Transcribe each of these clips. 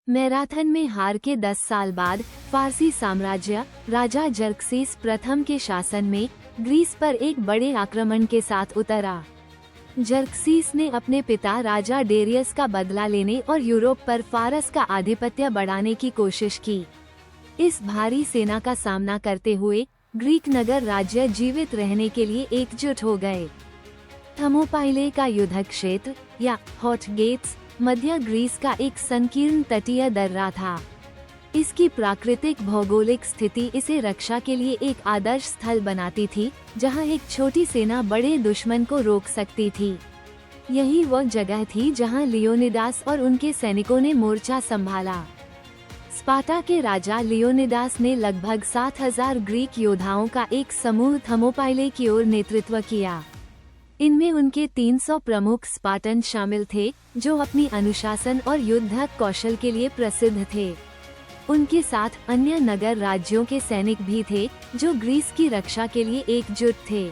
Marathon में हार के 10 साल बाद फारसी साम्राज्य राजा जर्क्सीस प्रथम के शासन में ग्रीस पर एक बड़े आक्रमण के साथ उतरा। जर्क्सीस ने अपने पिता राजा डेरियस का बदला लेने और यूरोप पर फारस का आधिपत्य बढ़ाने की कोशिश की। इस भारी सेना का सामना करते हुए ग्रीक नगर राज्य जीवित रहने के लिए एकजुट हो गए। थर्मोपाइले का युद्ध क्षेत्र या हॉट गेट्स मध्य ग्रीस का एक संकीर्ण तटीय दर्रा था। इसकी प्राकृतिक भौगोलिक स्थिति इसे रक्षा के लिए एक आदर्श स्थल बनाती थी, जहां एक छोटी सेना बड़े दुश्मन को रोक सकती थी। यही वह जगह थी जहां लियोनिदास और उनके सैनिकों ने मोर्चा संभाला। स्पार्टा के राजा लियोनिदास ने लगभग 7,000 ग्रीक योद्धाओं का एक समूह थर्मोपाइले की ओर नेतृत्व किया। इनमें उनके 300 प्रमुख स्पार्टन शामिल थे, जो अपनी अनुशासन और युद्ध कौशल के लिए प्रसिद्ध थे। उनके साथ अन्य नगर राज्यों के सैनिक भी थे, जो ग्रीस की रक्षा के लिए एकजुट थे।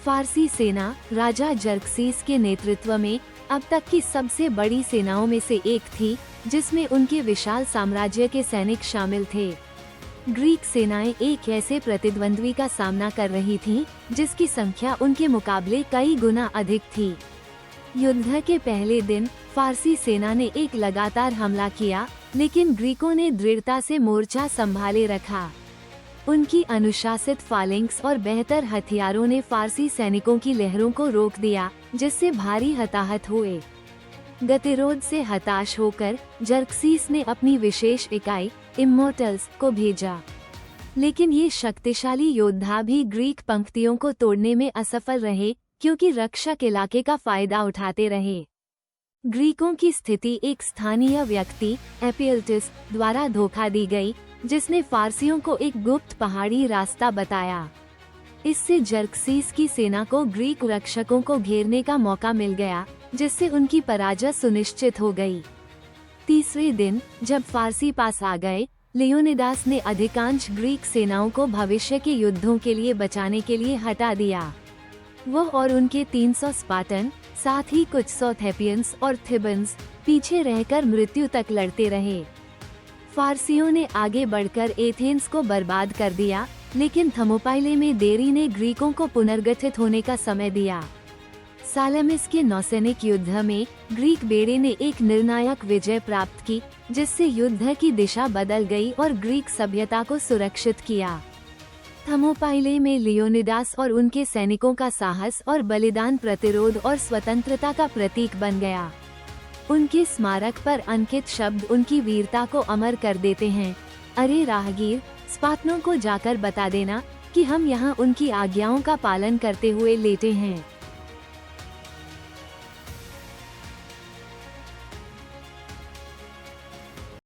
फारसी सेना राजा जर्क्सीस के नेतृत्व में अब तक की सबसे बड़ी सेनाओं में से एक थी, जिसमें उनके विशाल साम्राज्य के सैनिक शामिल थे। ग्रीक सेनाएं एक ऐसे प्रतिद्वंद्वी का सामना कर रही थीं, जिसकी संख्या उनके मुकाबले कई गुना अधिक थी। युद्ध के पहले दिन फारसी सेना ने एक लगातार हमला किया, लेकिन ग्रीकों ने दृढ़ता से मोर्चा संभाले रखा। उनकी अनुशासित फालिंक्स और बेहतर हथियारों ने फारसी सैनिकों की लहरों को रोक दिया, जिससे भारी हताहत हुए। गतिरोध से हताश होकर जर्क्सीस ने अपनी विशेष इकाई इमोर्टल्स को भेजा, लेकिन ये शक्तिशाली योद्धा भी ग्रीक पंक्तियों को तोड़ने में असफल रहे, क्योंकि रक्षक इलाके का फायदा उठाते रहे। ग्रीकों की स्थिति एक स्थानीय व्यक्ति एपियल्टिस द्वारा धोखा दी गई, जिसने फारसियों को एक गुप्त पहाड़ी रास्ता बताया। इससे जर्क्सीस की सेना को ग्रीक रक्षकों को घेरने का मौका मिल गया, जिससे उनकी पराजय सुनिश्चित हो गई। तीसरे दिन जब फारसी पास आ गए, लियोनिदास ने अधिकांश ग्रीक सेनाओं को भविष्य के युद्धों के लिए बचाने के लिए हटा दिया। वह और उनके 300 स्पार्टन, साथ ही कुछ 100 थेपियंस और थिबन्स पीछे रहकर मृत्यु तक लड़ते रहे। फारसियों ने आगे बढ़कर एथेंस को बर्बाद कर दिया, लेकिन थर्मोपाइले में देरी ने ग्रीकों को पुनर्गठित होने का समय दिया। सालेमिस के नौसैनिक युद्ध में ग्रीक बेड़े ने एक निर्णायक विजय प्राप्त की, जिससे युद्ध की दिशा बदल गई और ग्रीक सभ्यता को सुरक्षित किया। थर्मोपाइले में लियोनिदास और उनके सैनिकों का साहस और बलिदान प्रतिरोध और स्वतंत्रता का प्रतीक बन गया। उनके स्मारक पर अंकित शब्द उनकी वीरता को अमर कर देते हैं। अरे राहगीर, स्पार्टनों को जाकर बता देना कि हम यहाँ उनकी आज्ञाओं का पालन करते हुए लेटे हैं।